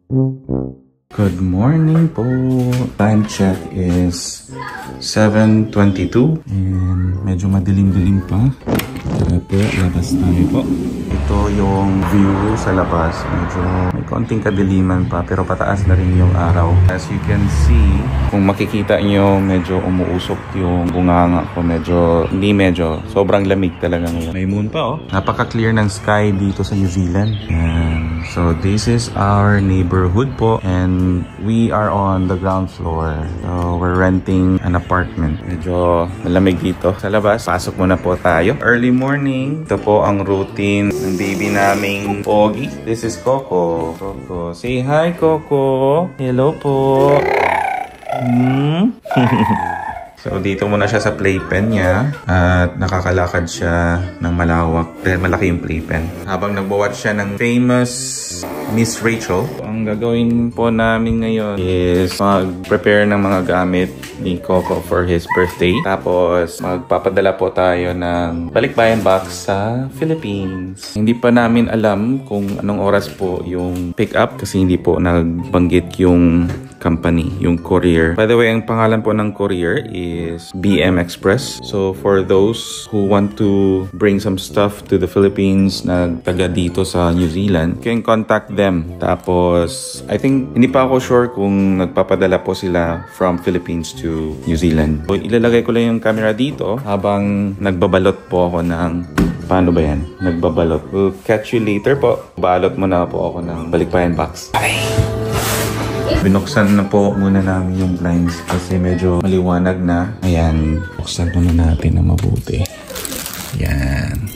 Good morning po. Time check is 7:22 and medyo madilim-dilim pa. Tara po, labas tayo po. Ito yung view sa labas. Medyo may konting kadiliman pa pero pataas na rin yung araw. As you can see, kung makikita nyo, medyo umuusok yung bunganga ko. Sobrang lamig talaga ngayon. May moon pa oh. Napaka-clear ng sky dito sa New Zealand. So this is our neighborhood po and we are on the ground floor. So we're renting an apartment. Medyo malamig dito sa labas. Pasok muna po tayo. Early morning. Ito po ang routine ng baby naming Pogi. This is Coco. Coco. Say hi, Coco. Hello po. So dito muna siya sa playpen niya at nakakalakad siya ng malawak dahil malaki yung playpen. Habang nagwa-watch siya ng famous Miss Rachel, ang gagawin po namin ngayon is mag-prepare ng mga gamit ni Coco for his birthday. Tapos magpapadala po tayo ng balikbayan box sa Philippines. Hindi pa namin alam kung anong oras po yung pick up kasi hindi po nagbanggit yung company, yung courier. By the way, ang pangalan po ng courier is BM Express. So for those who want to bring some stuff to the Philippines na taga dito sa New Zealand, you can contact them. Tapos, I think, hindi pa ako sure kung nagpapadala po sila from Philippines to New Zealand. So, ilalagay ko lang yung camera dito habang nagbabalot po ako ng paano ba yan? Nagbabalot. We'll catch you later po. Balot muna po ako ng balikbayan box. Bye! Binuksan na po muna namin yung blinds kasi medyo maliwanag na. Ayan, buksan muna natin na mabuti. Ayan.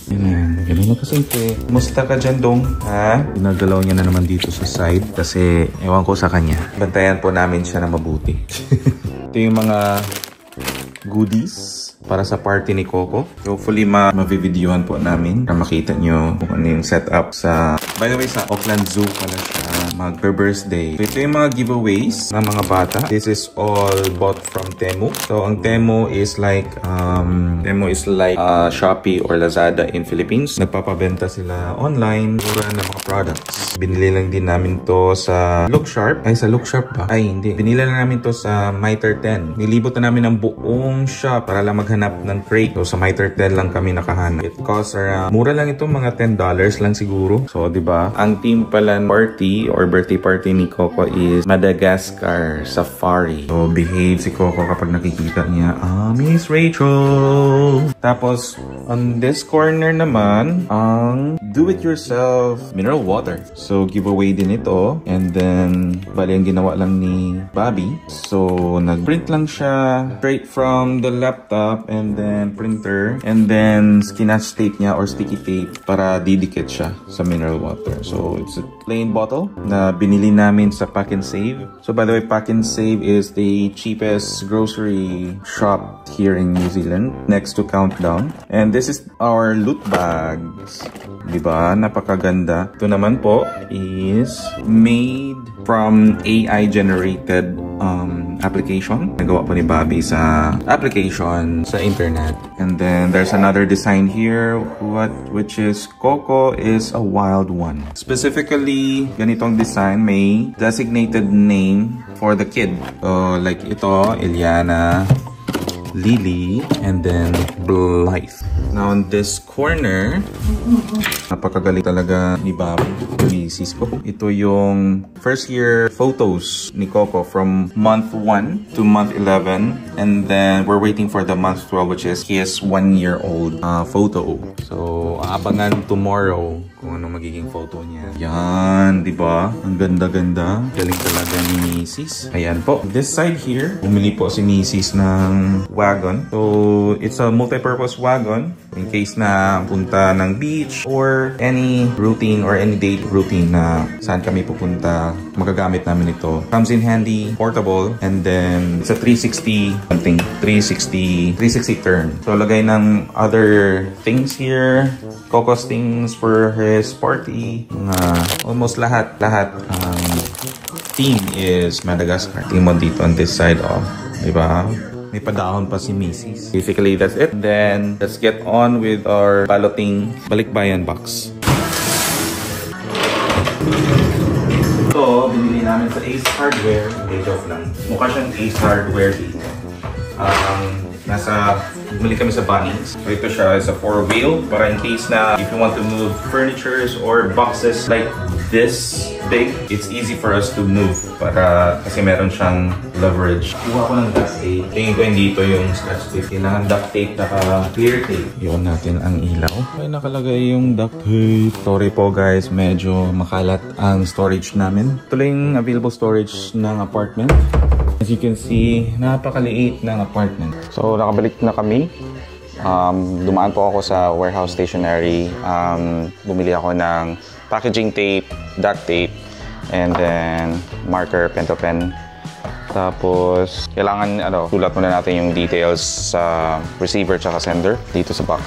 Ayan, ganun na kasimple. Musta ka dyan, Dong? Ha? Ginagalaw niya na naman dito sa side kasi ewan ko sa kanya. Bantayan po namin siya na mabuti. Ito yung mga goodies para sa party ni Coco. Hopefully ma-videohan po namin para makita nyo kung ano yung setup sa... By the way, sa Auckland Zoo pala siya mag-birthday. So, ito yung mga giveaways ng mga bata. This is all bought from Temu. So, ang Temu is like Shopee or Lazada in Philippines. Nagpapabenta sila online mura ng mga products. Binili lang din namin to sa Looksharp. Ay, sa Looksharp ba? Ay, hindi. Binili lang namin to sa Mitre 10. Nilibot na namin ang buong shop para lang maghanap ng crate. So, sa Mitre 10 lang kami nakahanap. It costs around, mura lang ito, mga $10 lang siguro. So, diba? Ang team pala party or birthday party ni Coco is Madagascar Safari. So, behave si Coco kapag nakikita niya, Miss Rachel! Tapos, on this corner naman, ang do-it-yourself mineral water. So, giveaway din ito. And then, bali ang ginawa lang ni Bobby. So, nag-print lang siya straight from the laptop and then printer. And then, scotch tape niya or sticky tape para didikit siya sa mineral water. So, it's a plain bottle na binili namin sa Pack and Save. So, by the way, Pack and Save is the cheapest grocery shop here in New Zealand next to Countdown. And this is our loot bags. Diba? Napakaganda. Ito naman po is made from AI-generated application. Nagawa po ni Bobby sa application sa internet. And then there's another design here which is Coco is a wild one. Specifically, ganitong design may designated name for the kid. So like ito, Eliana, Lily, and then Blythe. Now on this corner, napakagaling talaga ni Bob, ni Cisco. Ito yung first year photos ni Coco from month 1 to month 11. And then we're waiting for the month 12 which is his 1-year-old photo. So abangan tomorrow kung ano magiging photo niya. Yan, di ba? Ang ganda-ganda. Galing talaga ni Mrs. Ayan po. This side here, bumili po si Mrs. ng wagon. So it's a multi-purpose wagon in case na punta ng beach or any routine or any date routine na saan kami pupunta, magagamit namin ito. Comes in handy, portable, and then it's a 360 turn. So lagay ng other things here, Coco's things for his party. Almost lahat theme is Madagascar. Theme mo dito on this side, diba? May padahon pa si Mrs. Basically, that's it. Then, let's get on with our balloting balikbayan box. sa Ace Hardware, hindi joke lang. Mukha siyang Ace Hardware dito. Bumili kami sa Bunnings. So ito siya is a 4-wheel para in case na if you want to move furnitures or boxes like this big, it's easy for us to move kasi meron siyang leverage. Kuha ko ng duct tape. Tingin ko hindi ito yung scotch tape. Kailangan duct tape na clear tape. Iwan natin ang ilaw. May nakalagay yung duct tape. Sorry po guys, medyo makalat ang storage namin. Ito lang yung available storage ng apartment. As you can see, napakaliit ng apartment. So, nakabalik na kami. Dumaan po ako sa warehouse stationery. Bumili ako ng packaging tape, duct tape, and then marker, pen to pen. Tapos, kailangan sulat muna natin yung details sa receiver tsaka sender dito sa box.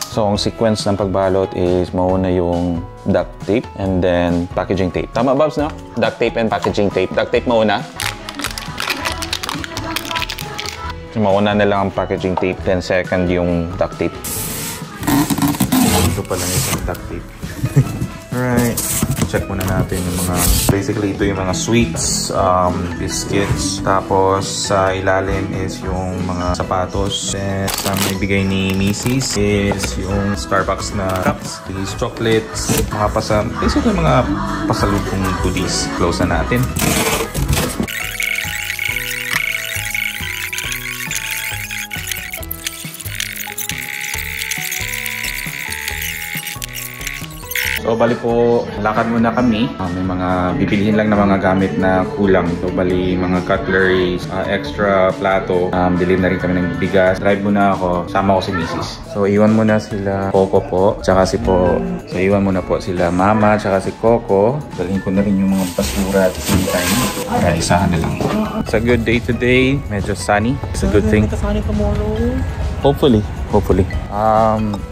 So, ang sequence ng pagbalot is mauna yung duct tape and then packaging tape. Tama, Babs, no? Duct tape and packaging tape. Duct tape mauna. Mauna na lang ang packaging tape, then second yung duct tape. Ito pala yung duct tape. Alright. Check muna natin yung mga, basically ito yung mga sweets, biscuits, tapos sa ilalim is yung mga sapatos. Then may bigay ni Mrs. is yung Starbucks na cups, these chocolates, basically mga pasalubong goodies. Close na natin. So, bali po, lakad muna kami. May mga bibilihin lang na mga gamit na kulang. So, bali, mga cutleries, extra plato. Bilhin na rin kami ng bigas. Drive muna ako. Sama ko si Mrs. So, iwan muna sila Coco po, tsaka si Po. So, iwan muna po sila Mama, tsaka si Coco. Dalhin ko na rin yung mga basura at the same time. Kaya isahan na lang. It's a good day today. Medyo sunny. It's a good thing. Hopefully.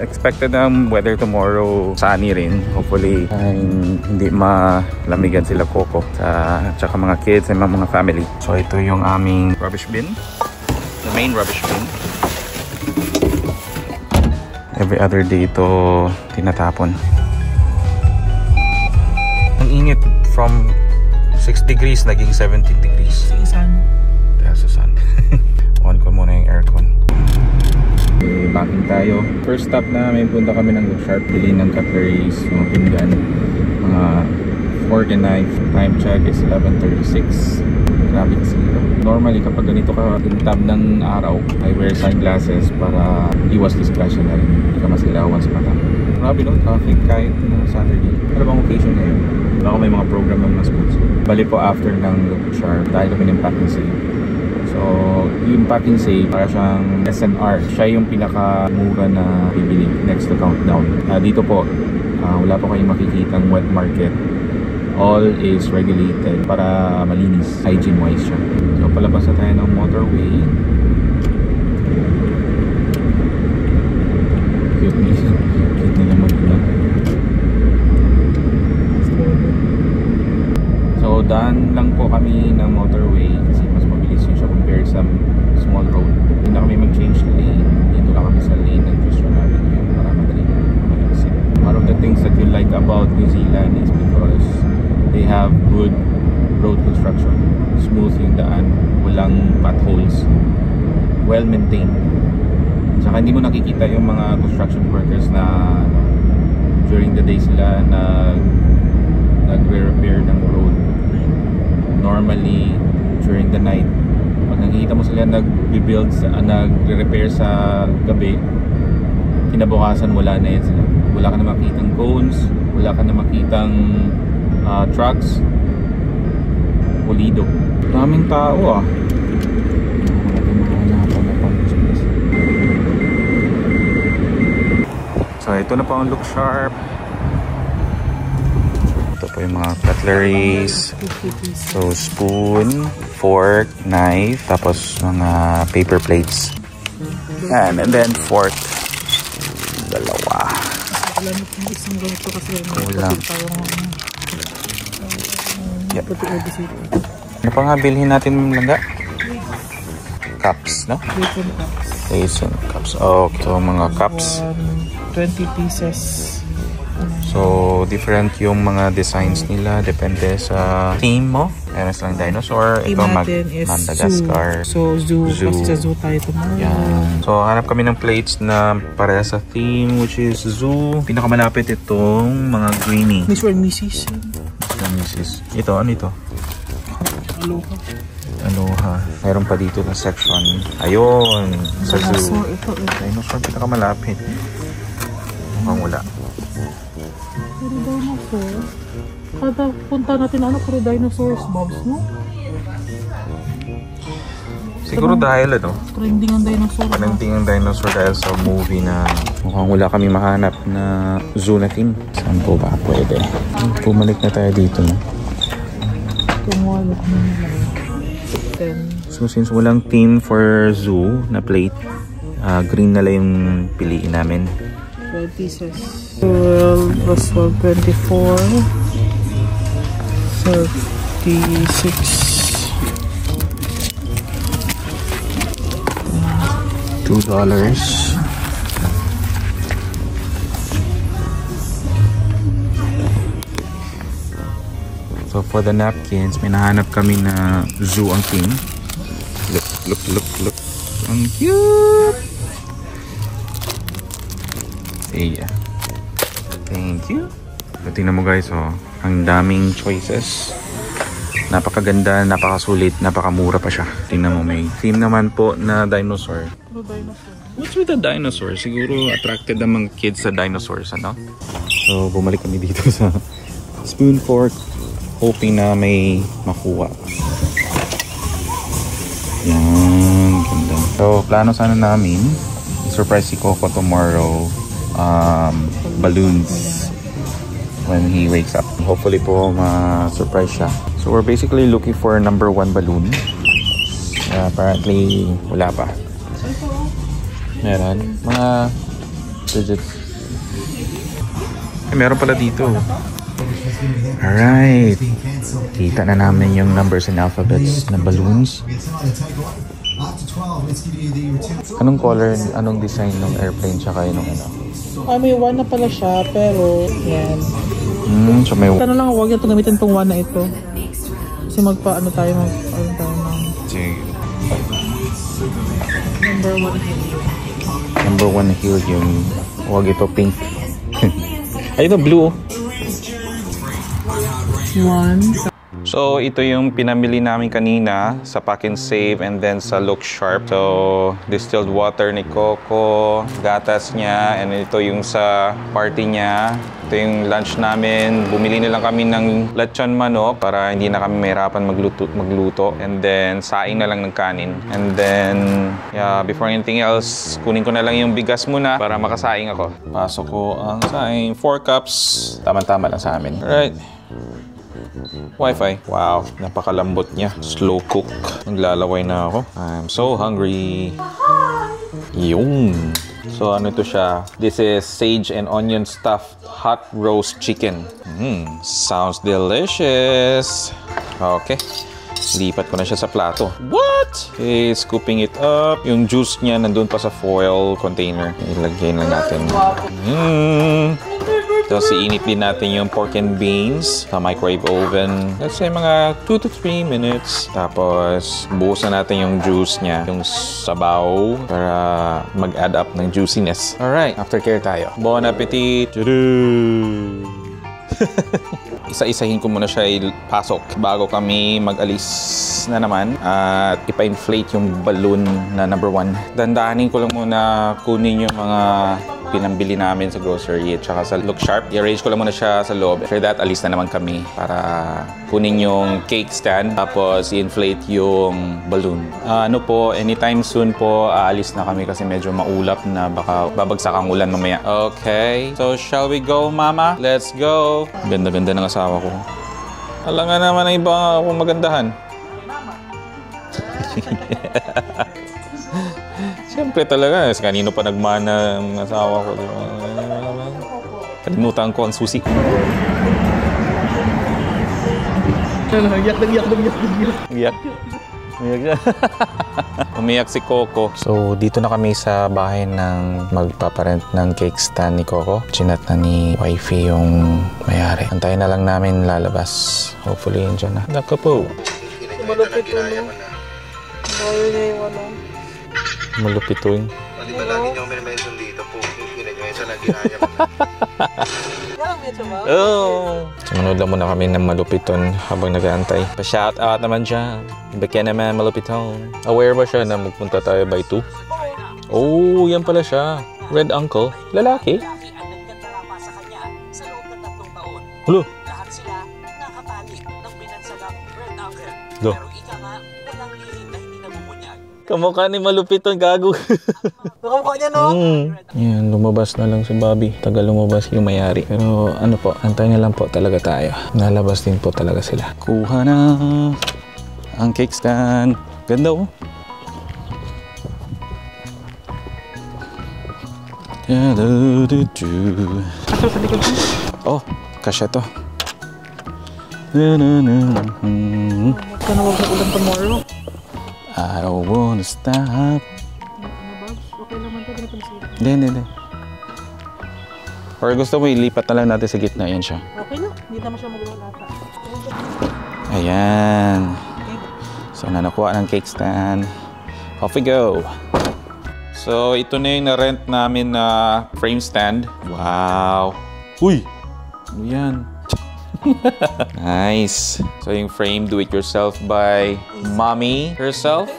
Expected ng weather tomorrow sunny rin. Hopefully hindi malamigan sila Coco tsaka mga kids and mga family. So ito yung aming rubbish bin. The main rubbish bin. Every other day ito tinatapon. Ang init from 6 degrees naging 17 degrees. Dahil sa sun. On ko muna yung aircon. Packing tayo. First stop namin, punta kami ng Look Sharp. Bili ng cutleries, mga pinggan, mga fork and knife. Time check is 11:36. Grabe kasi. Normally, kapag ganito ka tintab ng araw, I wear sunglasses para iwas discretion na rin. Hindi ka masilawan sa mata. Grabe no, traffic kahit Saturday. Ano bang occasion ngayon? Baka may mga program ng mga sponsor. Bali po after ng Look Sharp, dahil kami ng packing sale. So, yung packing save, para siyang SNR. Siya yung pinakamura na bibili next to Countdown. Dito po, wala po kayong makikitang wet market. All is regulated para malinis, hygiene-wise siya. So, palabas na tayo ng motorway. Cute nila mag-vlog. So, daan lang po kami ng motorway kasi mas mabilis yun siya compared sa small road. Hindi na kami mag-change lane. Dito lang kami sa lane ng Christian Avenue para madali mag-exit. One of the things that you like about New Zealand is because they have good road construction. Smooth yung daan. Walang potholes. Well-maintained. Saka hindi mo nakikita yung mga construction workers na during the day sila nagre-repair ng road. Normally, during the night, pag nakikita mo sila nagre-repair sa gabi, kinabukasan wala na yan sila. Wala ka na makitang cones, wala ka na makitang trucks. Pulido. Daming tao So ito na po ang Look Sharp. Ito po yung mga cutleries. So spoon, fork, knife, tapos mga paper plates. And then fork. Dalawa. Kulang. Yep. Ano pa nga bilhin natin langga? Cups, no? Asian cups. Okay, so mga cups. 20 pieces. So So, different yung mga designs nila. Depende sa theme mo. Meron silang dinosaur. Ito, Madagascar. So, zoo. Kasi sa zoo tayo tomorrow. Yan. So, hanap kami ng plates na pareha sa theme, which is zoo. Pinakamalapit itong mga greenie. Miss or Mrs. Mrs. Ito, ano ito? Aloha. Aloha. Mayroon pa dito na section. Ayun. Sa zoo. Dinosaur, pinakamalapit. Mukhang wala. Puro dinosaur. Kada punta natin puro dinosaurs, Bobs, no? Siguro dahil trending ang dinosaur. Trending ang dinosaur dahil sa movie na mukhang wala kami mahanap na zoo na theme. Saan po ba pwede? Bumalik na tayo dito na. So since walang theme for zoo na plate, green na lang yung piliin namin. 12 pieces. 12 plus 12, 24. 36. $2. So for the napkins, may nahanap kami na zoo ang theme. Look. Ang cute! Yeah. Thank you. So, tingnan mo guys, ang daming choices. Napakaganda, napakasulit, napakamura pa siya. Tingnan mo, may theme naman po na dinosaur. What's with the dinosaur? Siguro attracted ang mga kids sa dinosaurs, ano? So, bumalik kami dito sa spoon fork, hoping na may makuha. Yan, ganda. So, plano sana namin, surprise si Coco tomorrow, balloons when he wakes up. Hopefully po ma-surprise siya. So, we're basically looking for number 1 balloon. Apparently, wala pa. Meron. Mga digits. Meron pala dito. Alright. Kita na namin yung numbers and alphabets na balloons. Anong color, anong design ng airplane tsaka yung ano? May 1 na pala siya, pero yan. So may... Tanong lang, huwag natin gamitin itong 1 na ito. Kasi magpa-ano tayo, Sige. Number 1 helium. Number 1 helium. Huwag ito pink. Ay, ito blue. 1. So, ito yung pinamili namin kanina sa Pack and Save and then sa Look Sharp. So, distilled water ni Coco, gatas niya, and ito yung sa party niya. Ito yung lunch namin. Bumili na lang kami ng lechon manok para hindi na kami mahirapan magluto. And then, saing na lang ng kanin. And then, yeah, before anything else, kunin ko na lang yung bigas muna para makasaing ako. Pasok ko ang saing. 4 cups. Tama-tama lang sa amin. Alright. Wi-Fi. Wow, napakalambot niya. Slow cook. Naglalaway na ako. I'm so hungry. Yung. So ano ito siya? This is sage and onion stuffed hot roast chicken. Sounds delicious. Okay. Lipat ko na siya sa plato. What? Okay, scooping it up. Yung juice niya nandun pa sa foil container. Ilagay na natin. Tapos iinit din natin yung pork and beans sa microwave oven. Let's say mga 2 to 3 minutes. Tapos buhusan natin yung juice niya, yung sabaw, para mag-add up ng juiciness. Alright, aftercare tayo. Bon appetit! Isa-isahin ko muna siya pasok bago kami mag-alis na naman at ipa-inflate yung balloon na number 1. Dandahanin ko lang muna kunin yung mga pinambili namin sa grocery at saka sa Look Sharp. I-arrange ko lang muna siya sa loob. After that, alis na naman kami para kunin yung cake stand tapos i-inflate yung balloon. Anytime soon po, aalis na kami kasi medyo maulap na baka babagsak ang ulan mamaya. Okay, so shall we go, Mama? Let's go! Ganda-ganda ng asawa ko. Alam nga naman ang iba akong magandahan. Siyempre talaga, kanino pa nagmana ang asawa ko. Kalimutan ko ang susi. Iyak. Umiyak si Coco. So, dito na kami sa bahay ng magpaparent ng cake stand ni Coco. Chinat na ni wifey yung mayari. Antayin na lang namin lalabas. Hopefully, yun dyan na. Naku po. Malupit to, no? Bayo niya yung ano. Malupit to yun. Di ba lagi niyo may mention dito po? Hindi niyo mention na ginaya mo. Oh. Sumunod lang muna kami ng malupiton habang nag-aantay. Pa-shout out naman dyan. Baka naman malupiton. Aware ba siya na magpunta tayo by 2? Oh, yan pala siya. Red Uncle. Lalaki. Hulo. Lahat sila nakatali ng pinansagang Red Uncle. Lo. Pero ika nga, walang lihim na hindi namumunyag. Kamukha ni malupiton, gago. Nakamukha niya, no? Yan, lumabas na lang si Bobby. Tagal lumabas yung mayari. Pero ano po, antay na lang po talaga tayo. Nalabas din po talaga sila. Kuha na ang cake stand. Ganda oh. Asa sa likod mo? Oh, kasya to. Baka na wag sa ulan tomorrow. I don't wanna stop. Okay naman to, pinapansin. Hindi. Or gusto mo ilipat na lang natin sa gitna. Yan siya. Okay na, hindi naman siya maglalata. Ayan. So, nakuha ng cake stand. Off we go. So, ito na yung na-rent namin na frame stand. Wow. Uy! Ano yan? Nice. So, yung frame, do it yourself by mommy herself.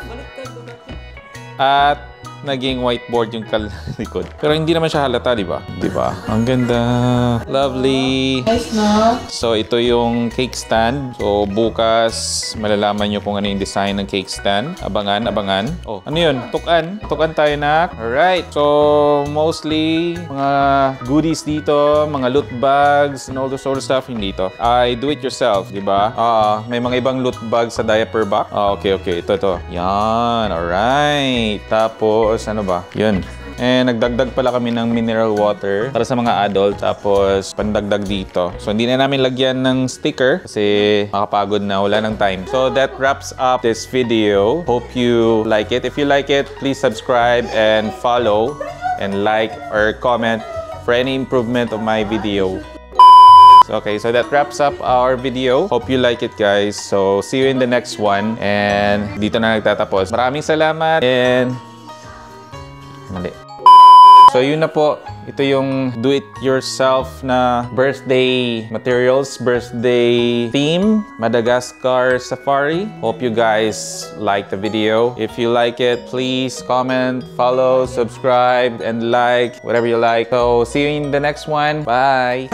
At naging whiteboard yung likod. Pero hindi naman siya halata, di ba? Di ba? Ang ganda. Lovely. Nice na. So, ito yung cake stand. So, bukas malalaman nyo kung ano yung design ng cake stand. Abangan. Oh, ano yun? Tukan. Tukan tayo na. Alright. So, mostly, mga goodies dito, mga loot bags, and all the sort of stuff, hindi ito. I do it yourself, di ba? May mga ibang loot bags sa diaper box. Okay. Ito. Yan. Alright. Tapos, ano ba? Yun. Nagdagdag pala kami ng mineral water para sa mga adult. Tapos, pandagdag dito. So, hindi na namin lagyan ng sticker kasi makapagod na. Wala ng time. So, that wraps up this video. Hope you like it. If you like it, please subscribe and follow and like or comment for any improvement of my video. Okay, so that wraps up our video. Hope you like it, guys. So, see you in the next one. And dito na nagtatapos. Maraming salamat and mali. So yun na po, ito yung do-it-yourself na birthday materials, birthday theme, Madagascar Safari. Hope you guys like the video. If you like it, please comment, follow, subscribe, and like, whatever you like. So see you in the next one. Bye!